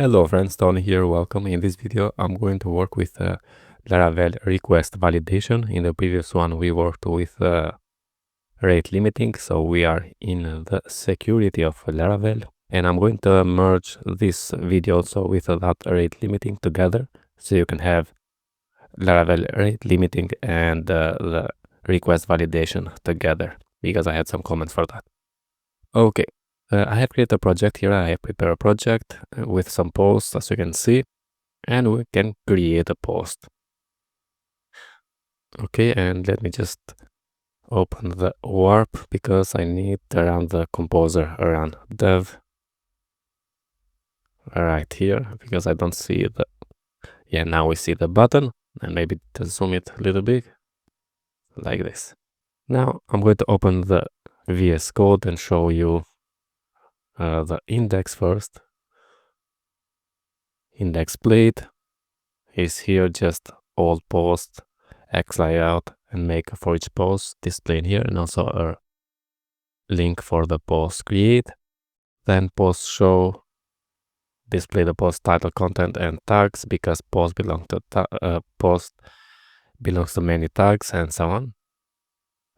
Hello friends, Tony here, welcome. In this video, I'm going to work with Laravel request validation. In the previous one, we worked with rate limiting, so we are in the security of Laravel. And I'm going to merge this video also with that rate limiting together, so you can have Laravel rate limiting and the request validation together, because I had some comments for that. Okay. I have created a project here. I have prepared a project with some posts, as you can see, and we can create a post. Okay, and let me just open the warp because I need to run the composer run dev right here because I don't see the, yeah, now we see the button, and maybe to zoom it a little bit like this. Now I'm going to open the VS Code and show you the index first. Index plate is here, just all post X layout, and make for each post display in here, and also a link for the post create. Then post show display the post title, content, and tags, because post belongs to many tags and so on.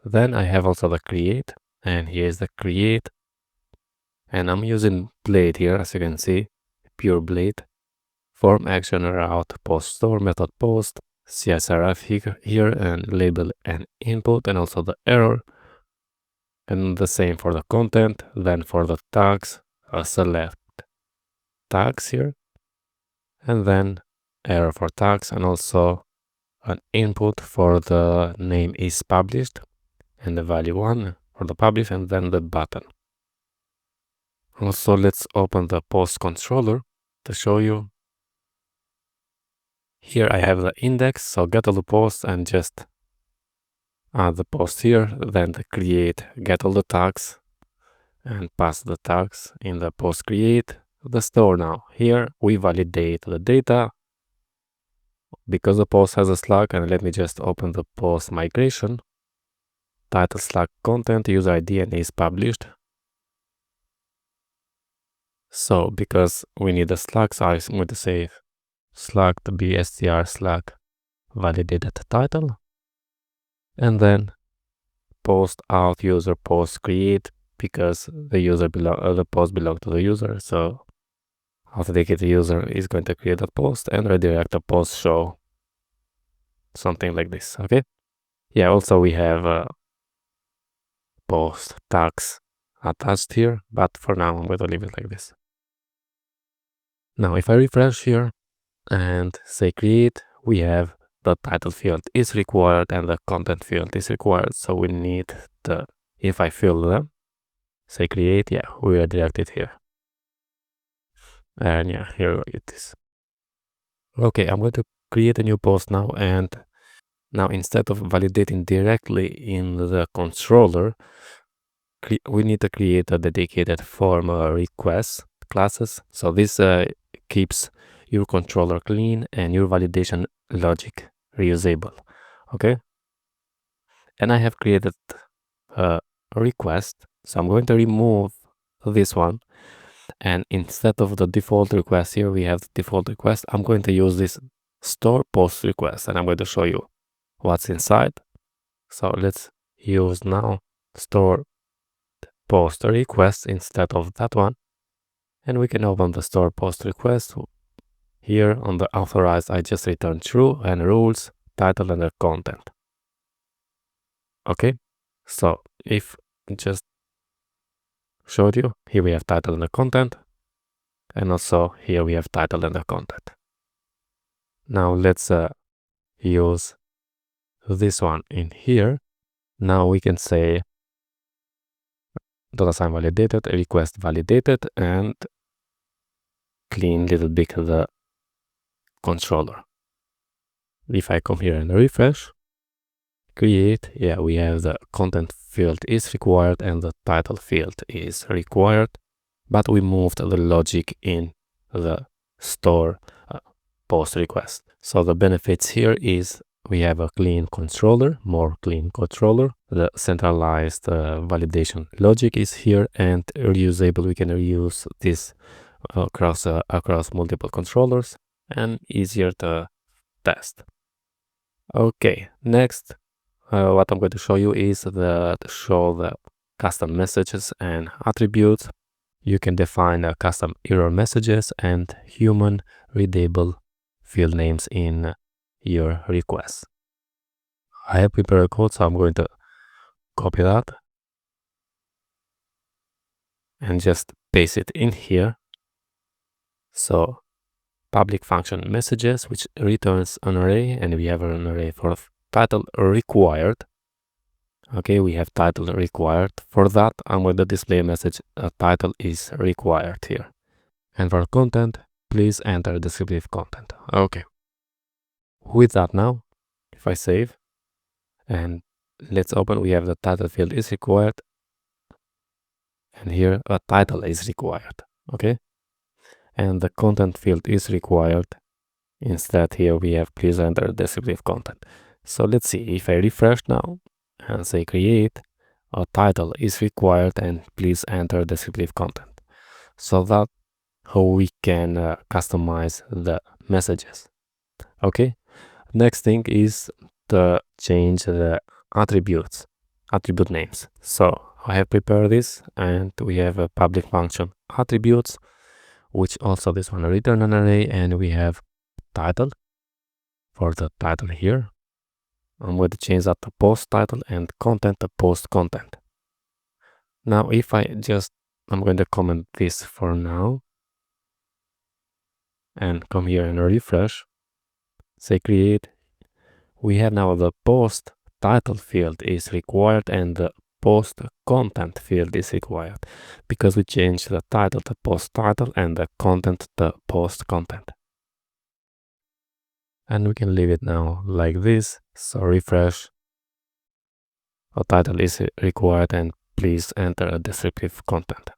Then I have also the create, and here's the create, and I'm using blade here, as you can see, pure blade. Form action route post store method post CSRF here, and label and input, and also the error, and the same for the content. Then for the tags, select tags here, and then error for tags, and also an input for the name is published, and the value 1 for the publish, and then the button. Also, let's open the post controller to show you. Here I have the index, so get all the posts and just add the post here, then the create, get all the tags and pass the tags in the post create. The store now, here we validate the data because the post has a slug, and let me just open the post migration. Title slug content, user ID, and is published. So because we need a slug, so I'm going to say slug to be str slug validated title, and then post out user post create, because the post belongs to the user, so authenticated user is going to create that post and redirect a post show, something like this. Okay, yeah, also we have post tags attached here, but for now I'm going to leave it like this. Now if I refresh here and say create, we have the title field is required and the content field is required, so we need the, if I fill them, say create, yeah, we redirect it here, and yeah, here it is. Okay, I'm going to create a new post now, and now instead of validating directly in the controller, we need to create a dedicated form request classes, so this keeps your controller clean and your validation logic reusable. Okay, and I have created a request, so I'm going to remove this one, and instead of the default request here, we have the default request. I'm going to use this store post request, and I'm going to show you what's inside. So let's use now store post request instead of that one, and we can open the store post request. Here on the authorize, I just return true, and rules, title, and the content. Okay, so if just showed you, here we have title and the content, and also here we have title and the content. Now let's use this one in here. Now we can say $sign validated, request validated, and clean little bit the controller. If I come here and refresh, create, yeah, we have the content field is required and the title field is required, but we moved the logic in the store post request. So the benefits here is we have a clean controller, more clean controller. The centralized validation logic is here, and reusable. We can reuse this across multiple controllers and easier to test. Okay, next, what I'm going to show you is to show the custom messages and attributes. You can define custom error messages and human readable field names in your requests. I have prepared a code, so I'm going to copy that and just paste it in here. So public function messages, which returns an array, and we have an array for title required. Okay, we have title required. For that, I'm going to display a message, a title is required here. And for content, please enter descriptive content. Okay. With that now, if I save and let's open, we have the title field is required. And here a title is required. Okay. And the content field is required. Instead, here we have please enter descriptive content. So let's see if I refresh now and say create, a title is required and please enter descriptive content. So that how we can customize the messages. Okay. Next thing is to change the attribute names. So I have prepared this and we have a public function attributes, which also this one return an array, and we have title for the title here. I'm going to change that to post title and content to post content. Now if I'm going to comment this for now and come here and refresh, say create, we have now the post title field is required and the post content field is required because we changed the title to post title and the content to post content. And we can leave it now like this. So refresh, a title is required and please enter a descriptive content.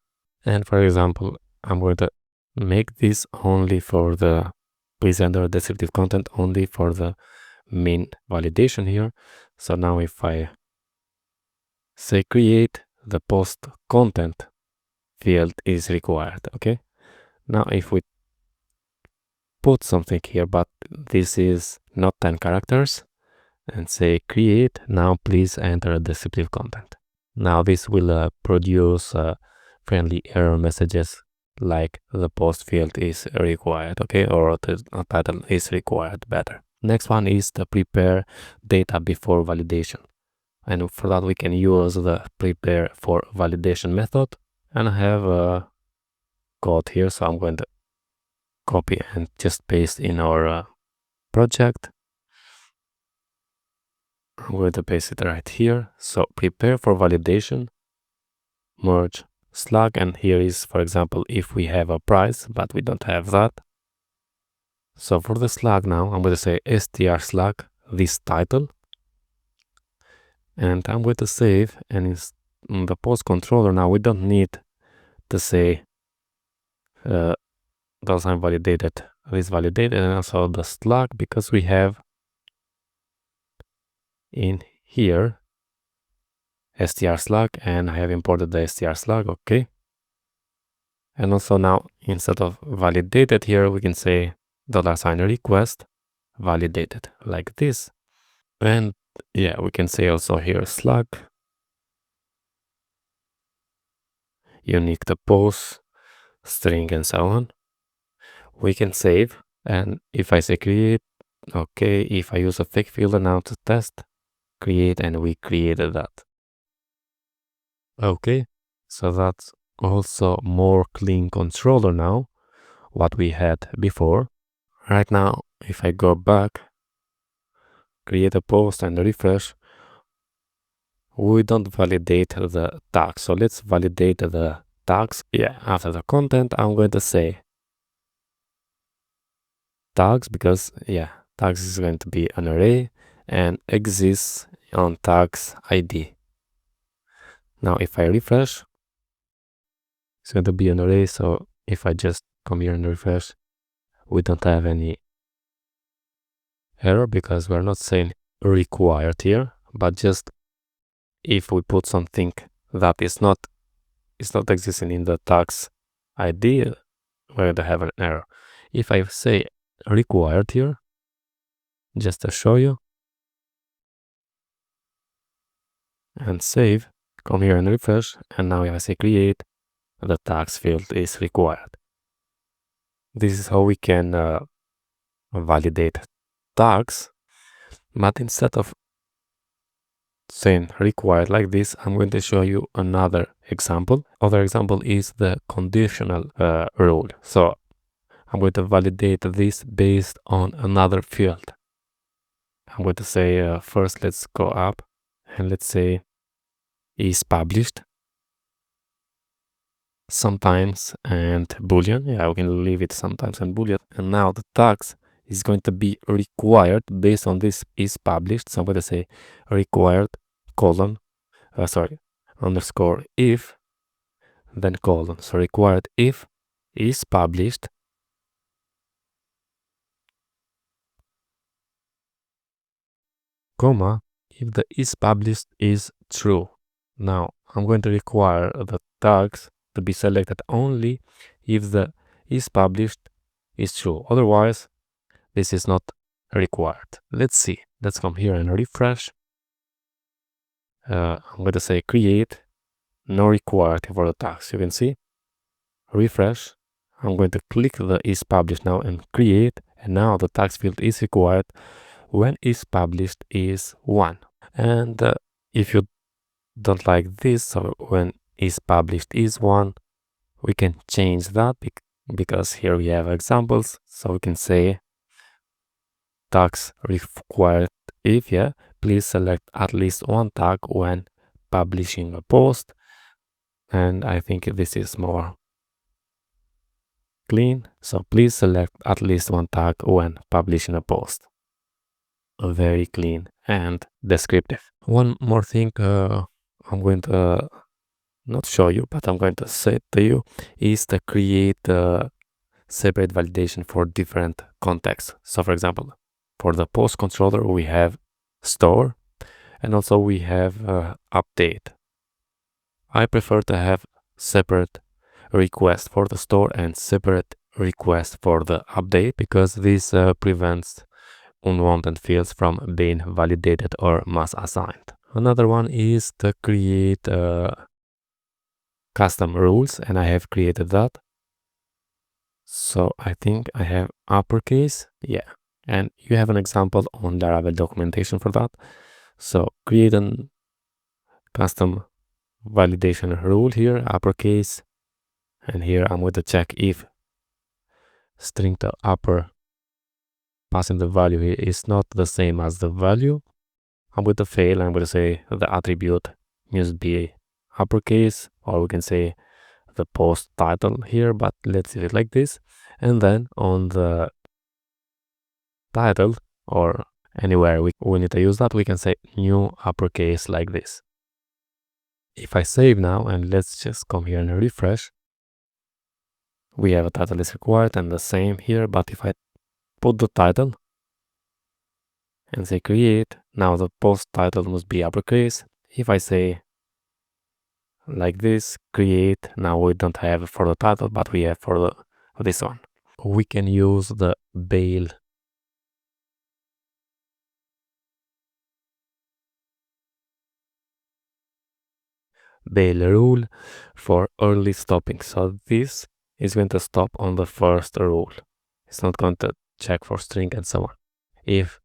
And for example, I'm going to make this only for the please enter descriptive content only for the main validation here. So now if I say create, the post content field is required. Okay. Now if we put something here, but this is not 10 characters, and say create, now please enter descriptive content. Now this will produce friendly error messages like the post field is required, okay, or the title is required better. Next one is to prepare data before validation. And for that we can use the prepare for validation method. And I have a code here, so I'm going to copy and just paste in our project. I'm going to paste it right here. So prepare for validation, merge slug, and here is, for example, if we have a price, but we don't have that. So for the slug now, I'm going to say str slug this title, and I'm going to save, and in the post controller now we don't need to say those I'm validated, this validated, and also the slug, because we have in here str slug, and I have imported the str slug. Okay. And also now instead of validated here, we can say $request validated like this. And yeah, we can say also here slug unique to post string and so on. We can save, and if I say create, okay, if I use a fake field now to test, create, and we created that. Okay, so that's also more clean controller now what we had before. Right now, if I go back, create a post and refresh, we don't validate the tags. So let's validate the tags. Yeah, after the content, I'm going to say tags, because yeah, tags is going to be an array and exists on tags ID. Now if I refresh, it's going to be an array. So if I just come here and refresh, we don't have any error because we're not saying required here, but just if we put something that is not existing in the tags ID, we're going to have an error. If I say required here, just to show you, and save, come here and refresh, and now if I say create, the tags field is required. This is how we can validate tags, but instead of saying required like this, I'm going to show you another example. Other example is the conditional rule. So I'm going to validate this based on another field. I'm going to say first, let's go up and let's say is published sometimes and boolean. Yeah, we can leave it sometimes and boolean. And now the tags is going to be required based on this is published. So I'm going to say required colon, underscore if, then colon. So required if is published, comma, if the is published is true. Now I'm going to require the tags to be selected only if the is published is true. Otherwise, this is not required. Let's see. Let's come here and refresh. I'm going to say create, no required for the tags. You can see. Refresh. I'm going to click the is published now and create. And now the tags field is required when is published is 1. And if you don't like this, so when is published is 1, we can change that because here we have examples. So we can say tags required if, yeah, please select at least one tag when publishing a post. And I think this is more clean. So please select at least one tag when publishing a post. Very clean and descriptive. One more thing I'm going to not show you, but I'm going to say to you is to create a separate validation for different contexts. So for example, for the post controller, we have store and also we have update. I prefer to have separate request for the store and separate request for the update because this prevents unwanted fields from being validated or mass assigned. Another one is to create custom rules, and I have created that. So I think I have uppercase, yeah, and you have an example on Laravel documentation for that. So create a custom validation rule here, uppercase, and here I'm going to check if string to upper passing the value here is not the same as the value. I'm going to fail. I'm going to say the attribute must be uppercase, or we can say the post title here, but let's leave it like this. And then on the title or anywhere we need to use that, we can say new uppercase like this. If I save now and let's just come here and refresh, we have a title is required and the same here. But if I put the title and say create, now the post title must be uppercase. If I say like this, create, now we don't have for the title, but we have for this one. We can use the bail rule for early stopping. So this is going to stop on the first rule. It's not going to check for string and so on. If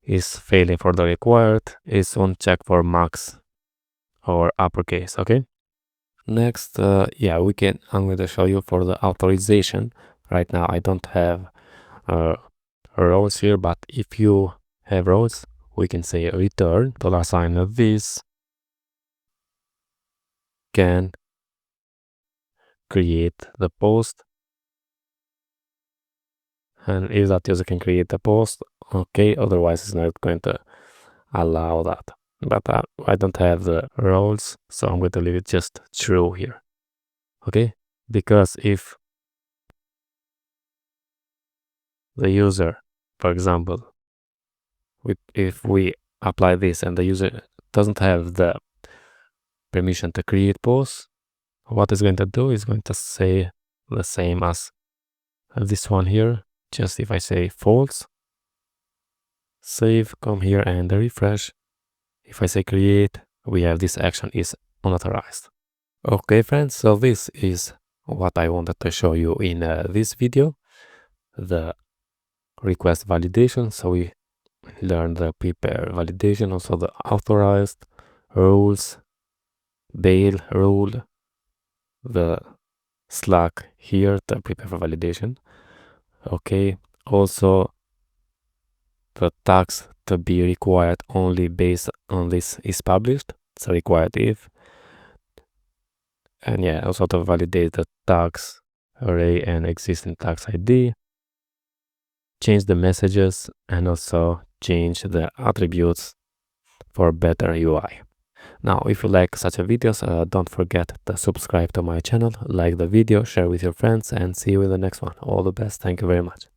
is failing for the required, it's on check for max or uppercase. Okay. Next, yeah, I'm going to show you for the authorization. Right now, I don't have rows here, but if you have rows, we can say return $sign of this can create the post, and if that user can create the post, okay, otherwise it's not going to allow that. But I don't have the roles, so I'm going to leave it just true here. Okay, because if the user, for example, if we apply this and the user doesn't have the permission to create posts, what it's going to do is going to say the same as this one here. Just if I say false, save, come here and refresh. If I say create, we have this action is unauthorized. Okay, friends, so this is what I wanted to show you in this video, the request validation. So we learned the prepare validation, also the authorized, rules, bail rule, the slack here to prepare for validation. Okay, also the tags to be required only based on this is published. It's a required if. And yeah, also to validate the tags array and existing tags ID, change the messages, and also change the attributes for better UI. Now, if you like such a videos, don't forget to subscribe to my channel, like the video, share with your friends, and see you in the next one. All the best. Thank you very much.